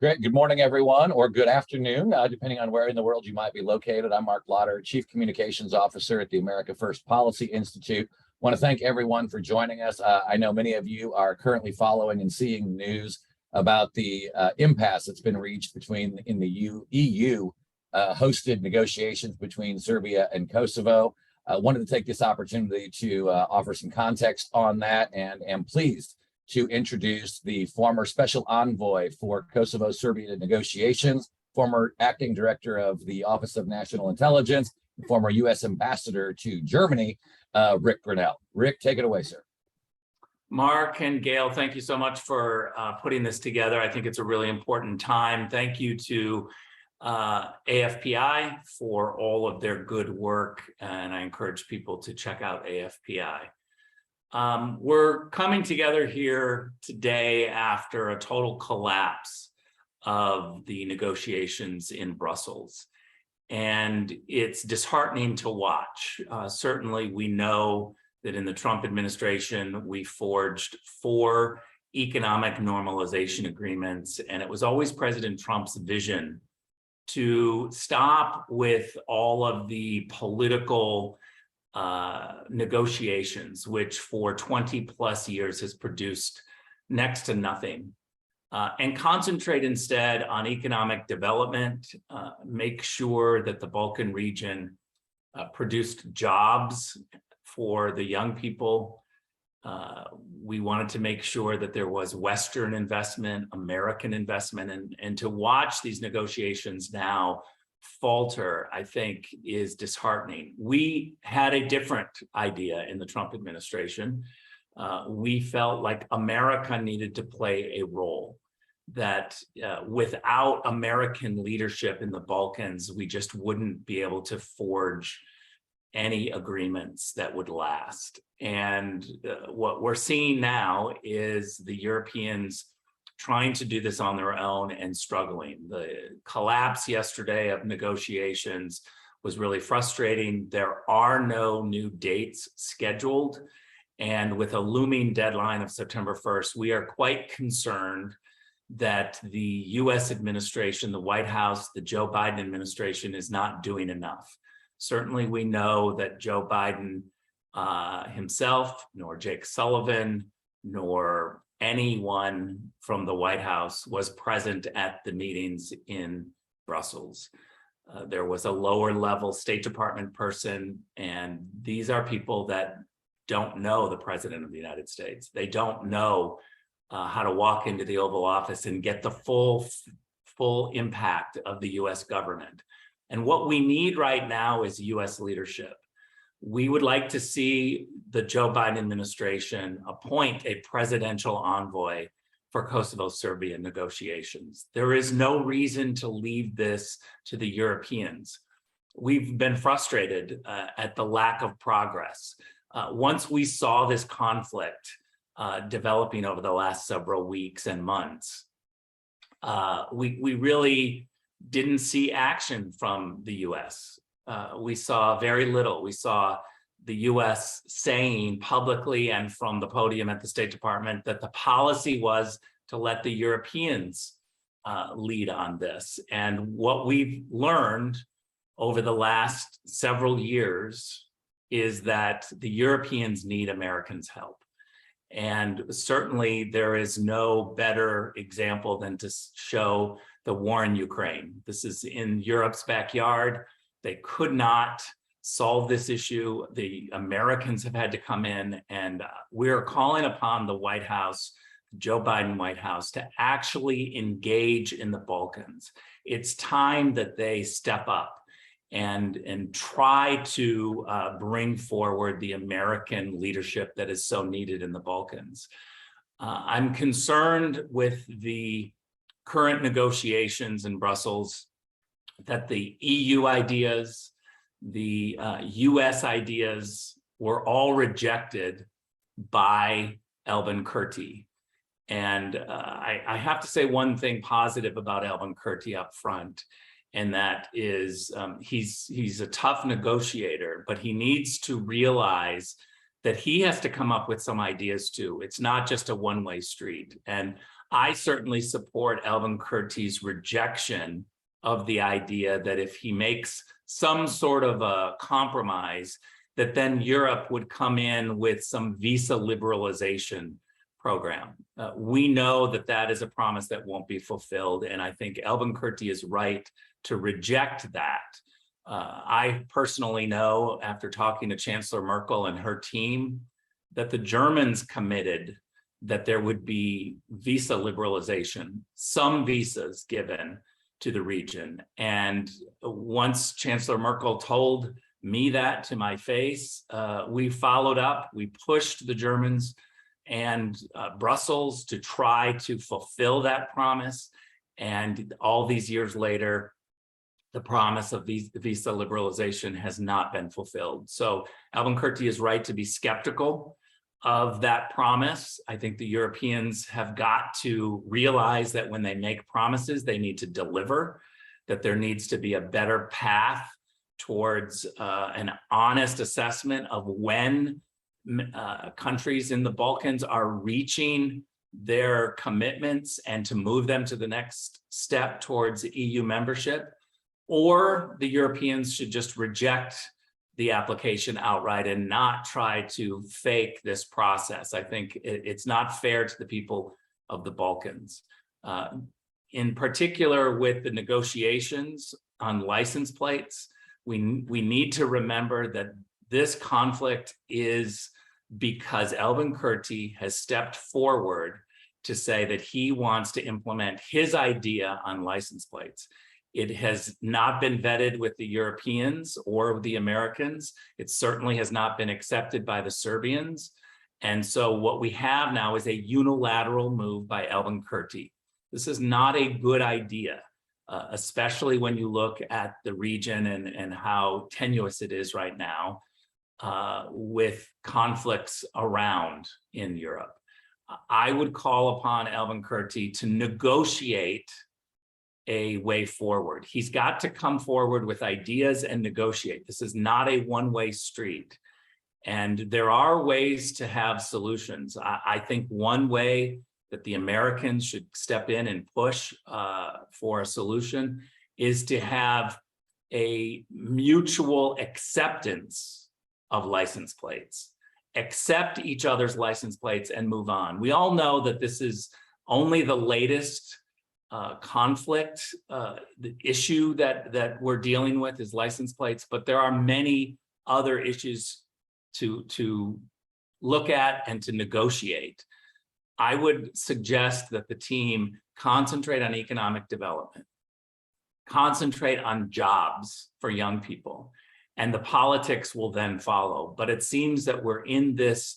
Great. Good morning, everyone, or good afternoon, depending on where in the world you might be located. I'm Mark Lauder, Chief Communications Officer at the America First Policy Institute. I want to thank everyone for joining us. I know many of you are currently following and seeing news about the impasse that's been reached between in the EU hosted negotiations between Serbia and Kosovo. I wanted to take this opportunity to offer some context on that, and am pleased to introduce the former special envoy for Kosovo-Serbia negotiations, former acting director of the Office of National Intelligence, former U.S. ambassador to Germany, Rick Grenell. Rick, take it away, sir. Mark and Gail, thank you so much for putting this together. I think it's a really important time. Thank you to AFPI for all of their good work, and I encourage people to check out AFPI. We're coming together here today after a total collapse of the negotiations in Brussels, and it's disheartening to watch. Certainly, we know that in the Trump administration, we forged 4 economic normalization agreements, and it was always President Trump's vision to stop with all of the political negotiations, which for 20 plus years has produced next to nothing, and concentrate instead on economic development, make sure that the Balkan region produced jobs for the young people. We wanted to make sure that there was Western investment, American investment, and to watch these negotiations now falter, I think, is disheartening. We had a different idea in the Trump administration. We felt like America needed to play a role, that without American leadership in the Balkans, we just wouldn't be able to forge any agreements that would last. And what we're seeing now is the Europeans trying to do this on their own and struggling. The collapse yesterday of negotiations was really frustrating. There are no new dates scheduled. And with a looming deadline of September 1st, we are quite concerned that the US administration, the White House, the Joe Biden administration is not doing enough. Certainly, we know that Joe Biden himself, nor Jake Sullivan, nor anyone from the White House was present at the meetings in Brussels. There was a lower level State Department person, and these are people that don't know the President of the United States. They don't know how to walk into the Oval Office and get the full impact of the US government. And what we need right now is US leadership. We would like to see the Joe Biden administration appoint a presidential envoy for Kosovo-Serbia negotiations. There is no reason to leave this to the Europeans. We've been frustrated at the lack of progress. Once we saw this conflict developing over the last several weeks and months, we really didn't see action from the US. We saw very little. We saw the US saying publicly and from the podium at the State Department that the policy was to let the Europeans lead on this. And what we've learned over the last several years is that the Europeans need Americans' help. And certainly there is no better example than to show the war in Ukraine. This is in Europe's backyard. They could not solve this issue. The Americans have had to come in, and we're calling upon the White House, Joe Biden White House, to actually engage in the Balkans. It's time that they step up and try to bring forward the American leadership that is so needed in the Balkans. I'm concerned with the current negotiations in Brussels that the EU ideas, the US ideas were all rejected by Elvin Kurti. And I have to say one thing positive about Elvin Kurti up front, and that is he's a tough negotiator, but he needs to realize that he has to come up with some ideas too. It's not just a one-way street. And I certainly support Alvin Kurti's rejection of the idea that if he makes some sort of a compromise, that then Europe would come in with some visa liberalization program. We know that that is a promise that won't be fulfilled, and I think Alvin Kurti is right to reject that. I personally know, after talking to Chancellor Merkel and her team, that the Germans committed that there would be visa liberalization, some visas given to the region. And once Chancellor Merkel told me that to my face, we followed up, we pushed the Germans and Brussels to try to fulfill that promise. And all these years later, the promise of visa liberalization has not been fulfilled. So Alvin Kurti is right to be skeptical of that promise. I think the Europeans have got to realize that when they make promises, they need to deliver, that there needs to be a better path towards an honest assessment of when countries in the Balkans are reaching their commitments and to move them to the next step towards EU membership, or the Europeans should just reject the application outright and not try to fake this process. I think it's not fair to the people of the Balkans. In particular, with the negotiations on license plates, we need to remember that this conflict is because Alvin Kurti has stepped forward to say that he wants to implement his idea on license plates. It has not been vetted with the Europeans or the Americans. It certainly has not been accepted by the Serbians. And so what we have now is a unilateral move by Alvin Kurti. This is not a good idea, especially when you look at the region and how tenuous it is right now with conflicts around in Europe. I would call upon Alvin Kurti to negotiate a way forward. He's got to come forward with ideas and negotiate. This is not a one-way street. And there are ways to have solutions. I think one way that the Americans should step in and push for a solution is to have a mutual acceptance of license plates. Accept each other's license plates and move on. We all know that this is only the latest conflict. The issue that we're dealing with is license plates, but there are many other issues to look at and to negotiate. I would suggest that the team concentrate on economic development, concentrate on jobs for young people, and the politics will then follow. But it seems that we're in this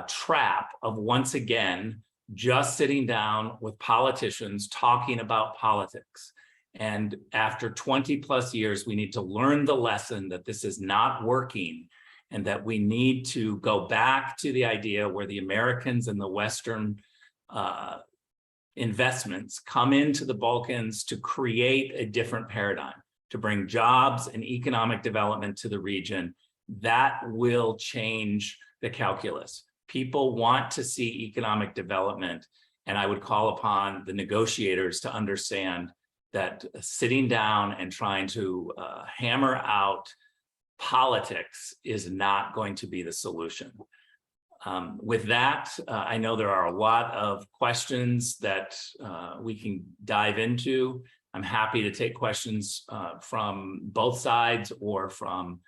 trap of, once again, just sitting down with politicians talking about politics. And after 20 plus years, we need to learn the lesson that this is not working, and that we need to go back to the idea where the Americans and the Western investments come into the Balkans to create a different paradigm, to bring jobs and economic development to the region. That will change the calculus. People want to see economic development, and I would call upon the negotiators to understand that sitting down and trying to hammer out politics is not going to be the solution. With that, I know there are a lot of questions that we can dive into. I'm happy to take questions from both sides or from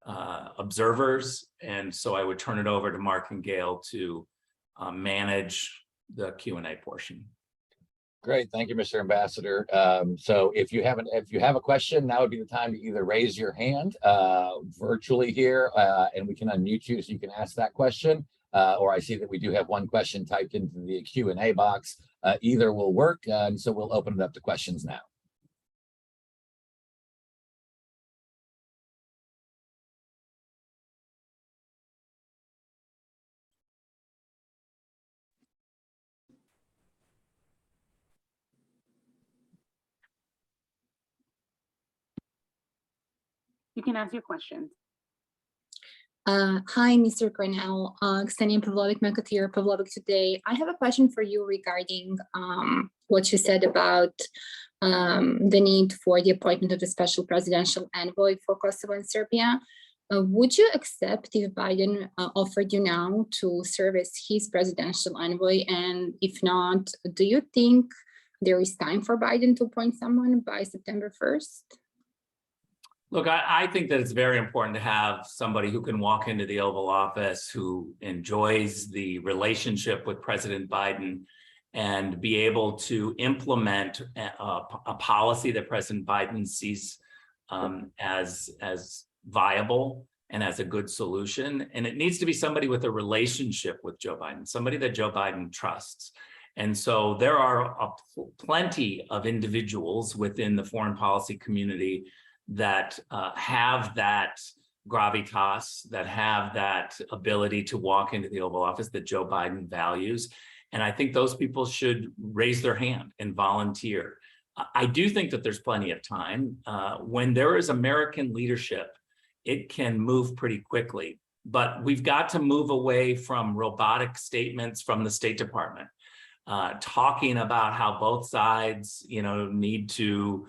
observers. And so I would turn it over to Mark and Gail to manage the Q&A portion. Great, thank you, Mr. Ambassador. So if you have a question, now would be the time to either raise your hand virtually here, and we can unmute you so you can ask that question. Or I see that we do have one question typed into the Q&A box. Either will work, and so we'll open it up to questions now. You can ask your questions. Hi, Mr. Grenell. Ksenia Pavlovic Pavlovic today. I have a question for you regarding what you said about the need for the appointment of the special presidential envoy for Kosovo and Serbia. Would you accept if Biden offered you now to serve as his presidential envoy? And if not, do you think there is time for Biden to appoint someone by September 1st? Look, I think that it's very important to have somebody who can walk into the Oval Office, who enjoys the relationship with President Biden and be able to implement a policy that President Biden sees as viable and as a good solution. And it needs to be somebody with a relationship with Joe Biden, somebody that Joe Biden trusts. And so there are plenty of individuals within the foreign policy community that have that gravitas, that have that ability to walk into the Oval Office that Joe Biden values. And I think those people should raise their hand and volunteer. I do think that there's plenty of time. When there is American leadership, it can move pretty quickly. But we've got to move away from robotic statements from the State Department, talking about how both sides, need to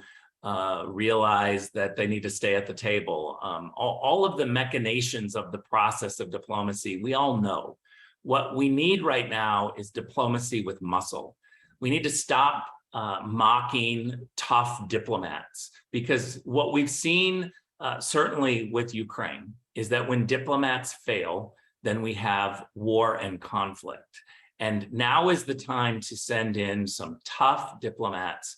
realize that they need to stay at the table. All of the machinations of the process of diplomacy, we all know. What we need right now is diplomacy with muscle. We need to stop mocking tough diplomats, because what we've seen certainly with Ukraine is that when diplomats fail, then we have war and conflict. And now is the time to send in some tough diplomats,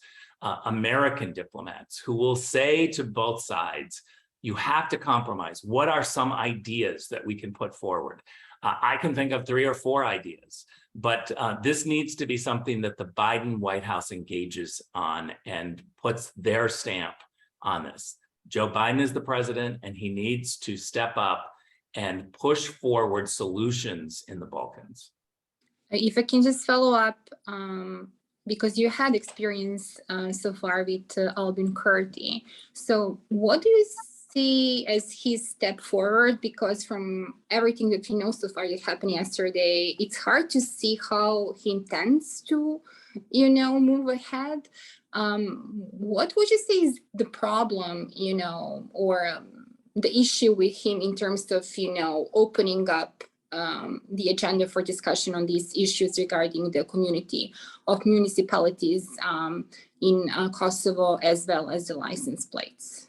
American diplomats, who will say to both sides, you have to compromise. What are some ideas that we can put forward? I can think of 3 or 4 ideas, but this needs to be something that the Biden White House engages on and puts their stamp on this. Joe Biden is the president, and he needs to step up and push forward solutions in the Balkans. If I can just follow up, because you had experience so far with Albin Kurti. So what do you see as his step forward? Because from everything that we know so far that happened yesterday, it's hard to see how he intends to, move ahead. What would you say is the problem, or the issue with him in terms of, opening up the agenda for discussion on these issues regarding the community of municipalities in Kosovo, as well as the license plates?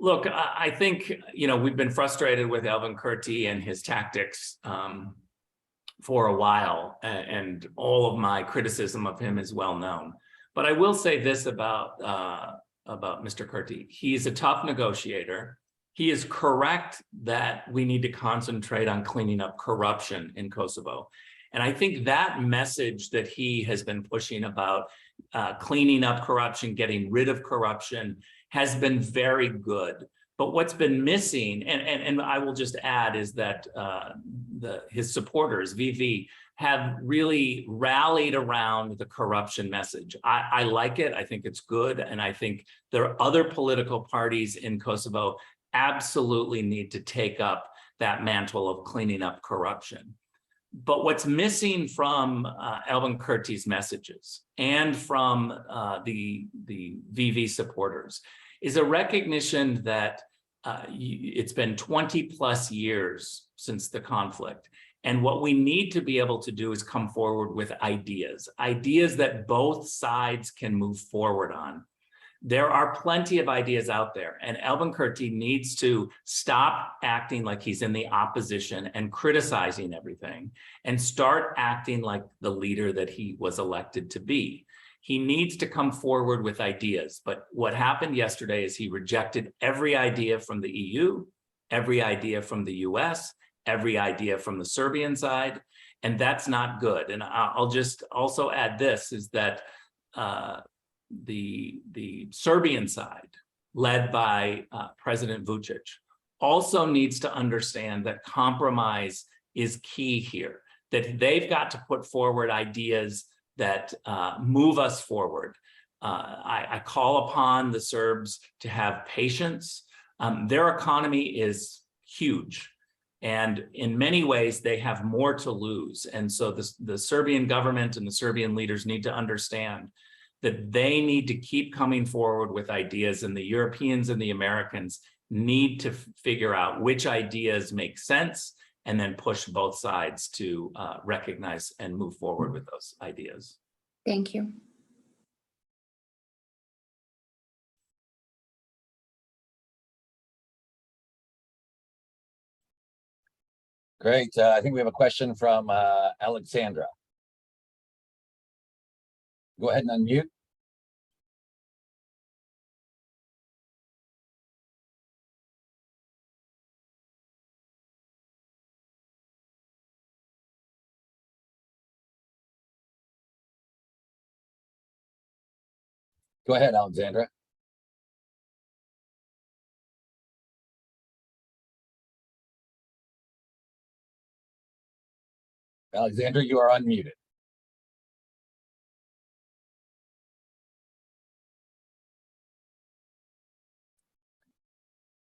Look, I think, we've been frustrated with Albin Kurti and his tactics for a while, and all of my criticism of him is well known. But I will say this about Mr. Kurti. He's a tough negotiator. He is correct that we need to concentrate on cleaning up corruption in Kosovo. And I think that message that he has been pushing about cleaning up corruption, getting rid of corruption, has been very good. But what's been missing, and I will just add, is that his supporters, VV, have really rallied around the corruption message. I like it. I think it's good. And I think there are other political parties in Kosovo absolutely need to take up that mantle of cleaning up corruption. But what's missing from Albin Kurti's messages and from the VV supporters is a recognition that it's been 20 plus years since the conflict. And what we need to be able to do is come forward with ideas that both sides can move forward on. There are plenty of ideas out there, and Albin Kurti needs to stop acting like he's in the opposition and criticizing everything, and start acting like the leader that he was elected to be. He needs to come forward with ideas, but what happened yesterday is he rejected every idea from the EU, every idea from the US, every idea from the Serbian side, and that's not good. And I'll just also add this, is that the Serbian side, led by President Vučić, also needs to understand that compromise is key here, that they've got to put forward ideas that move us forward. I call upon the Serbs to have patience. Their economy is huge. And in many ways, they have more to lose. And so the Serbian government and the Serbian leaders need to understand that they need to keep coming forward with ideas, and the Europeans and the Americans need to figure out which ideas make sense and then push both sides to recognize and move forward with those ideas. Thank you. Great. I think we have a question from Alexandra. Go ahead and unmute. Go ahead, Alexandra. Alexandra, you are unmuted.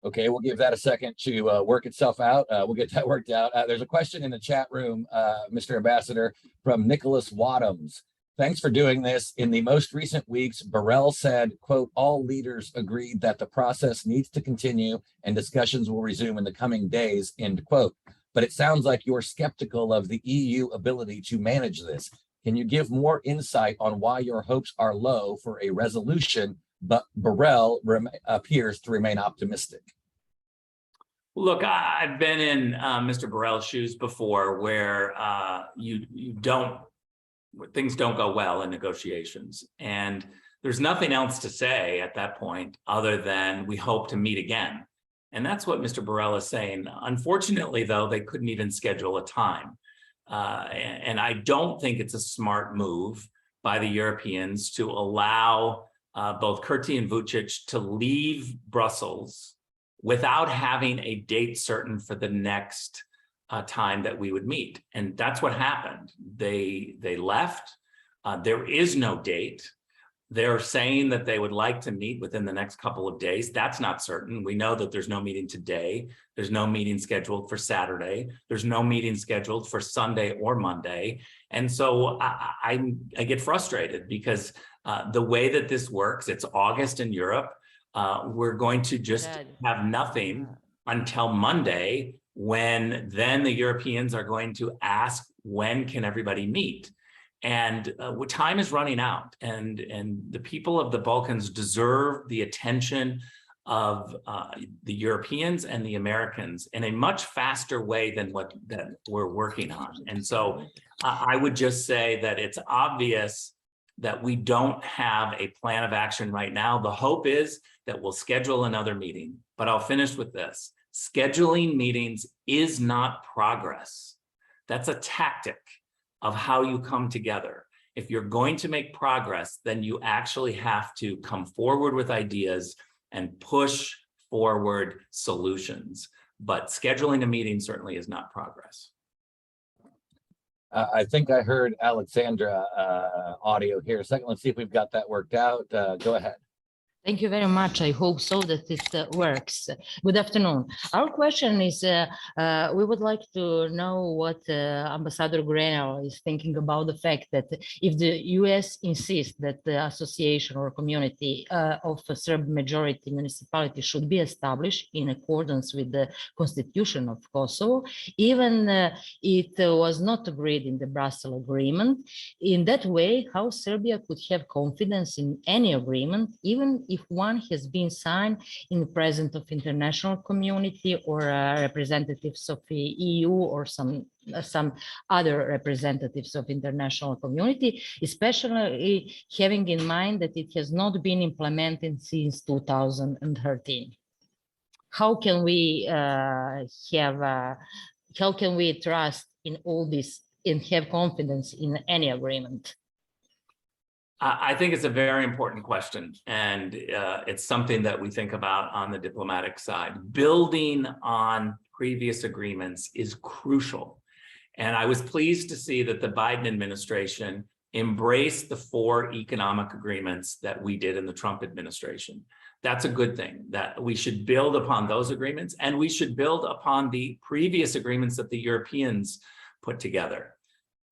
Okay, we'll give that a second to work itself out. We'll get that worked out. There's a question in the chat room, Mr. Ambassador, from Nicholas Wadhams. Thanks for doing this. In the most recent weeks, Borrell said, quote, all leaders agreed that the process needs to continue and discussions will resume in the coming days, end quote. But it sounds like you're skeptical of the EU ability to manage this. Can you give more insight on why your hopes are low for a resolution, but Borrell appears to remain optimistic? Look, I've been in Mr. Borrell's shoes before, where things don't go well in negotiations, and there's nothing else to say at that point other than we hope to meet again. And that's what Mr. Borrell is saying. Unfortunately, though, they couldn't even schedule a time. And I don't think it's a smart move by the Europeans to allow both Kurti and Vučić to leave Brussels without having a date certain for the next time that we would meet. And that's what happened. They left. There is no date. They're saying that they would like to meet within the next couple of days. That's not certain. We know that there's no meeting today. There's no meeting scheduled for Saturday. There's no meeting scheduled for Sunday or Monday. And so I get frustrated because the way that this works, it's August in Europe. We're going to just have nothing until Monday, when then the Europeans are going to ask, when can everybody meet? And time is running out, and the people of the Balkans deserve the attention of the Europeans and the Americans in a much faster way than what we're working on. And so I would just say that it's obvious that we don't have a plan of action right now. The hope is that we'll schedule another meeting, but I'll finish with this. Scheduling meetings is not progress. That's a tactic of how you come together. If you're going to make progress, then you actually have to come forward with ideas and push forward solutions. But scheduling a meeting certainly is not progress. I think I heard Alexandra audio here. Second, let's see if we've got that worked out. Go ahead. Thank you very much. I hope so that it works. Good afternoon. Our question is, we would like to know what Ambassador Grenell is thinking about the fact that if the US insists that the association or community of a Serb majority municipality should be established in accordance with the constitution of Kosovo, even it was not agreed in the Brussels agreement. In that way, how Serbia could have confidence in any agreement, even if one has been signed in the presence of international community or representatives of the EU or some other representatives of international community, especially having in mind that it has not been implemented since 2013. How can we trust in all this and have confidence in any agreement? I think it's a very important question, and it's something that we think about on the diplomatic side. Building on previous agreements is crucial. And I was pleased to see that the Biden administration embrace the 4 economic agreements that we did in the Trump administration. That's a good thing, that we should build upon those agreements, and we should build upon the previous agreements that the Europeans put together.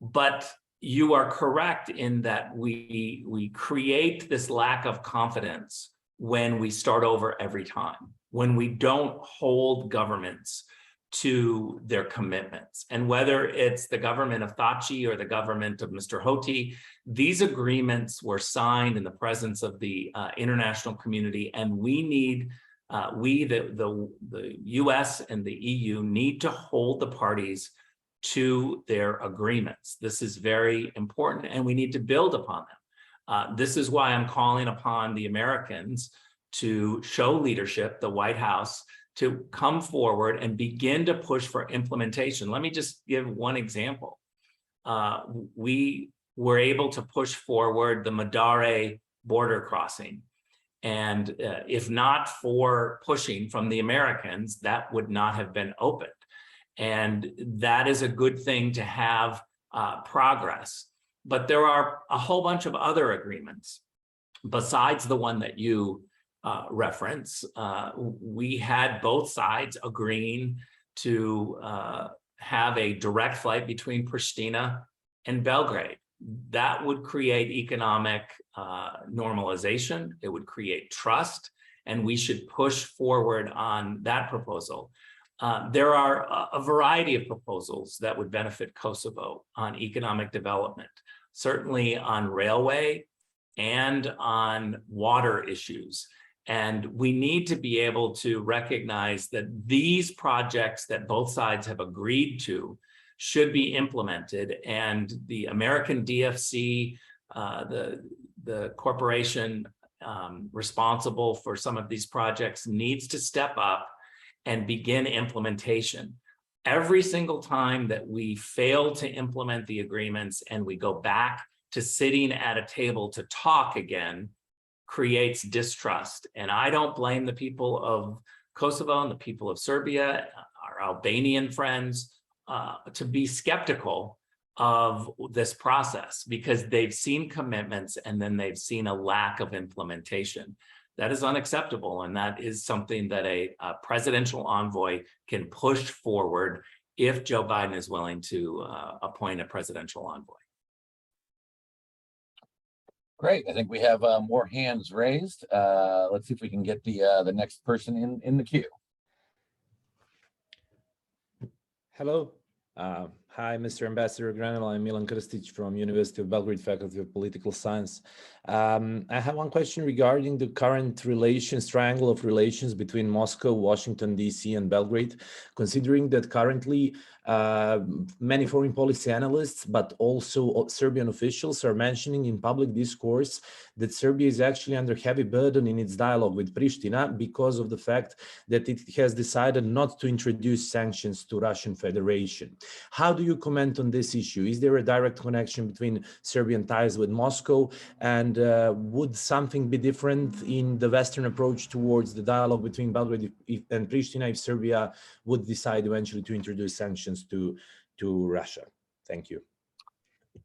But you are correct in that we create this lack of confidence when we start over every time, when we don't hold governments to their commitments. And whether it's the government of Thaci or the government of Mr. Hoti, these agreements were signed in the presence of the international community, and we need, the US and the EU need to hold the parties to their agreements. This is very important, and we need to build upon them. This is why I'm calling upon the Americans to show leadership, the White House, to come forward and begin to push for implementation. Let me just give one example. We were able to push forward the Madare border crossing. And if not for pushing from the Americans, that would not have been opened. And that is a good thing to have progress. But there are a whole bunch of other agreements besides the one that you reference. We had both sides agreeing to have a direct flight between Pristina and Belgrade. That would create economic normalization. It would create trust, and we should push forward on that proposal. There are a variety of proposals that would benefit Kosovo on economic development, certainly on railway and on water issues. And we need to be able to recognize that these projects that both sides have agreed to should be implemented. And the American DFC, the corporation responsible for some of these projects, needs to step up and begin implementation. Every single time that we fail to implement the agreements and we go back to sitting at a table to talk again, creates distrust. And I don't blame the people of Kosovo and the people of Serbia, our Albanian friends, to be skeptical of this process, because they've seen commitments and then they've seen a lack of implementation. That is unacceptable, and that is something that a presidential envoy can push forward if Joe Biden is willing to appoint a presidential envoy. Great. I think we have more hands raised. Let's see if we can get the next person in the queue. Hello. Hi, Mr. Ambassador Grenell. I'm Milan Krstic from University of Belgrade Faculty of Political Science. I have one question regarding the current triangle of relations between Moscow, Washington, DC, and Belgrade, considering that currently many foreign policy analysts, but also Serbian officials, are mentioning in public discourse that Serbia is actually under heavy burden in its dialogue with Pristina because of the fact that it has decided not to introduce sanctions to Russian Federation. How do you comment on this issue? Is there a direct connection between Serbian ties with Moscow, and would something be different in the Western approach towards the dialogue between Belgrade and Pristina if Serbia would decide eventually to introduce sanctions to Russia? Thank you.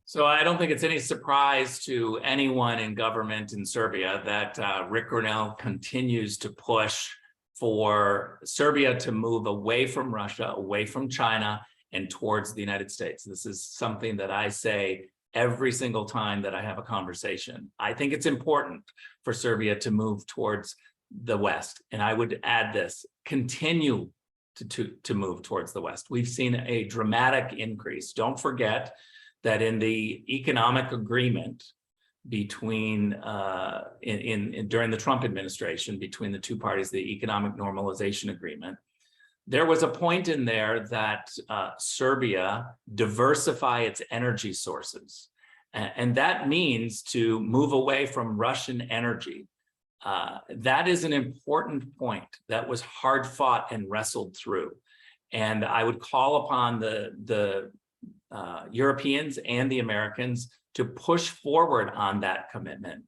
So I don't think it's any surprise to anyone in government in Serbia that Rick Grenell continues to push for Serbia to move away from Russia, away from China, and towards the United States. This is something that I say every single time that I have a conversation. I think it's important for Serbia to move towards the West. And I would add this: continue to move towards the West. We've seen a dramatic increase. Don't forget that in the economic agreement between during the Trump administration between the two parties, the economic normalization agreement, there was a point in there that Serbia diversify its energy sources. And that means to move away from Russian energy. That is an important point that was hard fought and wrestled through. And I would call upon the Europeans and the Americans to push forward on that commitment.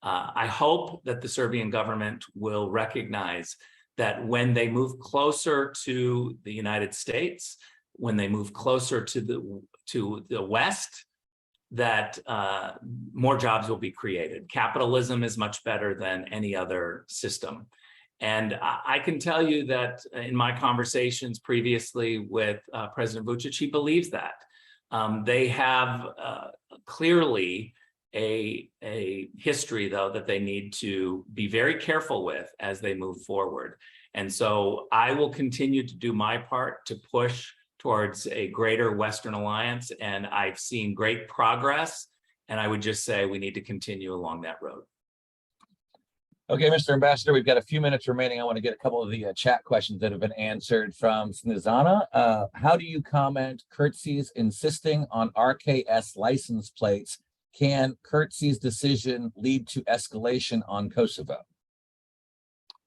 I hope that the Serbian government will recognize that when they move closer to the United States, when they move closer to the West, that more jobs will be created. Capitalism is much better than any other system. And I can tell you that in my conversations previously with President Vučić, he believes that. They have clearly a history, though, that they need to be very careful with as they move forward. And so I will continue to do my part to push towards a greater Western alliance. And I've seen great progress. And I would just say we need to continue along that road. Okay, Mr. Ambassador, we've got a few minutes remaining. I want to get a couple of the chat questions that have been answered from Snezana. How do you comment Curtsi's insisting on RKS license plates? Can Curtsi's decision lead to escalation on Kosovo?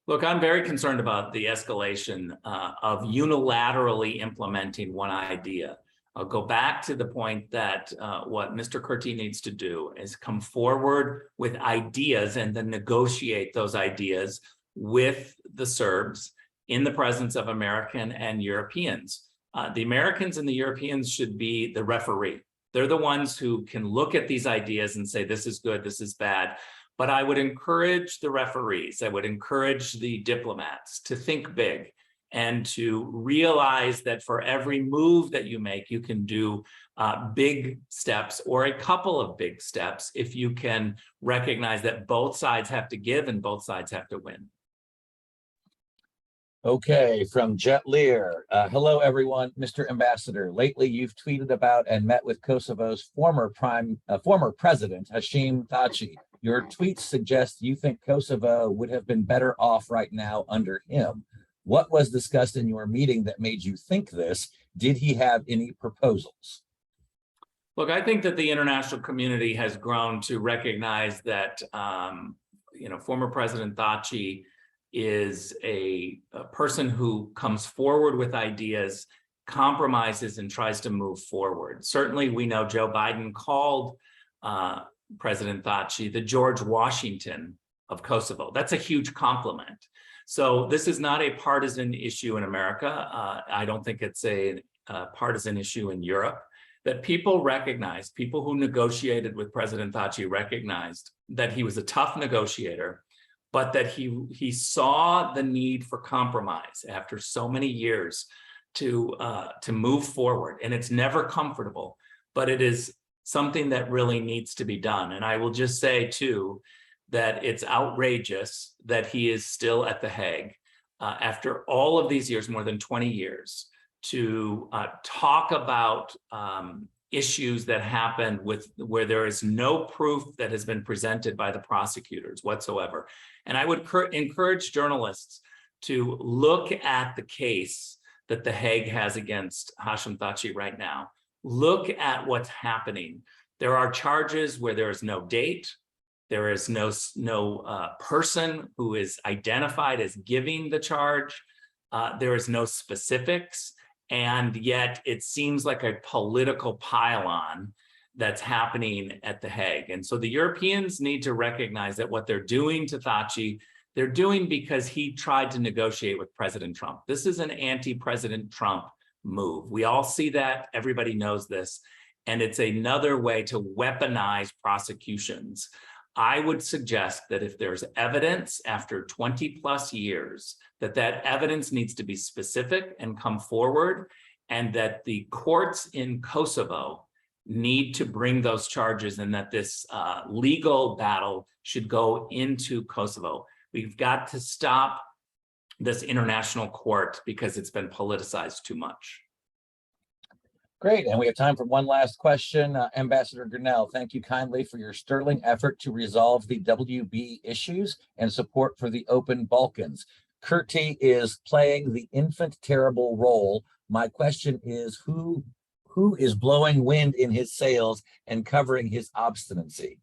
Look, I'm very concerned about the escalation of unilaterally implementing one idea. I'll go back to the point that what Mr. Kurti needs to do is come forward with ideas and then negotiate those ideas with the Serbs in the presence of American and Europeans. The Americans and the Europeans should be the referee. They're the ones who can look at these ideas and say, this is good, this is bad. But I would encourage the referees, I would encourage the diplomats to think big and to realize that for every move that you make, you can do big steps or a couple of big steps if you can recognize that both sides have to give and both sides have to win. Okay, from Jet Lear. Hello, everyone. Mr. Ambassador, lately you've tweeted about and met with Kosovo's former president, Hashim Thaçi. Your tweets suggest you think Kosovo would have been better off right now under him. What was discussed in your meeting that made you think this? Did he have any proposals? Look, I think that the international community has grown to recognize that, former President Thaçi is a person who comes forward with ideas, compromises, and tries to move forward. Certainly, we know Joe Biden called President Thaçi the George Washington of Kosovo. That's a huge compliment. So this is not a partisan issue in America. I don't think it's a partisan issue in Europe. That people recognized, people who negotiated with President Thaçi recognized that he was a tough negotiator, but that he saw the need for compromise after so many years to move forward. And it's never comfortable, but it is something that really needs to be done. And I will just say too, that it's outrageous that he is still at The Hague after all of these years, more than 20 years, to talk about issues that happened where there is no proof that has been presented by the prosecutors whatsoever. And I would encourage journalists to look at the case that The Hague has against Hashim Thaçi right now. Look at what's happening. There are charges where there is no date. There is no person who is identified as giving the charge. There is no specifics. And yet it seems like a political pile-on that's happening at The Hague. And so the Europeans need to recognize that what they're doing to Thaçi, they're doing because he tried to negotiate with President Trump. This is an anti-President Trump move. We all see that. Everybody knows this. And it's another way to weaponize prosecutions. I would suggest that if there's evidence after 20 plus years, that evidence needs to be specific and come forward, and that the courts in Kosovo need to bring those charges, and that this legal battle should go into Kosovo. We've got to stop this international court because it's been politicized too much. Great, and we have time for one last question. Ambassador Grenell, thank you kindly for your sterling effort to resolve the WB issues and support for the open Balkans. Kurti is playing the infant terrible role. My question is, who is blowing wind in his sails and covering his obstinacy?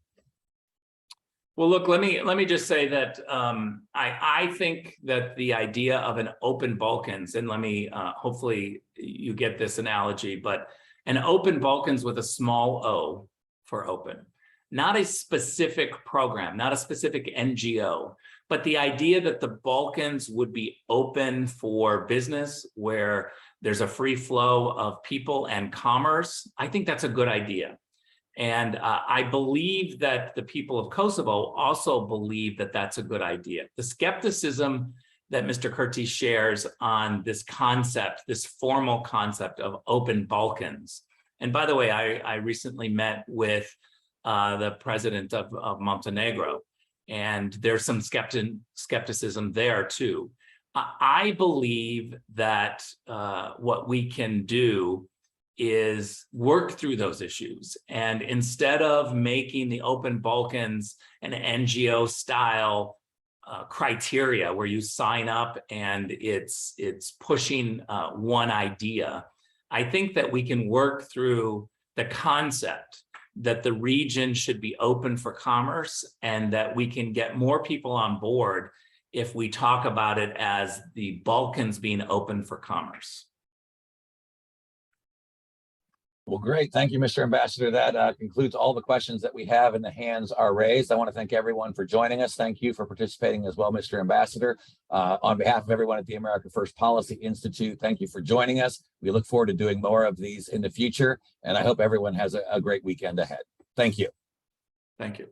Well, look, let me just say that I think that the idea of an open Balkans, and let me hopefully you get this analogy, but an open Balkans with a small o for open, not a specific program, not a specific NGO, but the idea that the Balkans would be open for business, where there's a free flow of people and commerce. I think that's a good idea. And I believe that the people of Kosovo also believe that that's a good idea. The skepticism that Mr. Kurti shares on this concept, this formal concept of open Balkans. And by the way, I recently met with the president of Montenegro, and there's some skepticism there too. I believe that what we can do is work through those issues. And instead of making the open Balkans an NGO style criteria where you sign up and it's pushing one idea, I think that we can work through the concept that the region should be open for commerce, and that we can get more people on board if we talk about it as the Balkans being open for commerce. Well, great. Thank you, Mr. Ambassador. That concludes all the questions that we have, and the hands are raised. I want to thank everyone for joining us. Thank you for participating as well, Mr. Ambassador. On behalf of everyone at the America First Policy Institute, thank you for joining us. We look forward to doing more of these in the future, and I hope everyone has a great weekend ahead. Thank you. Thank you.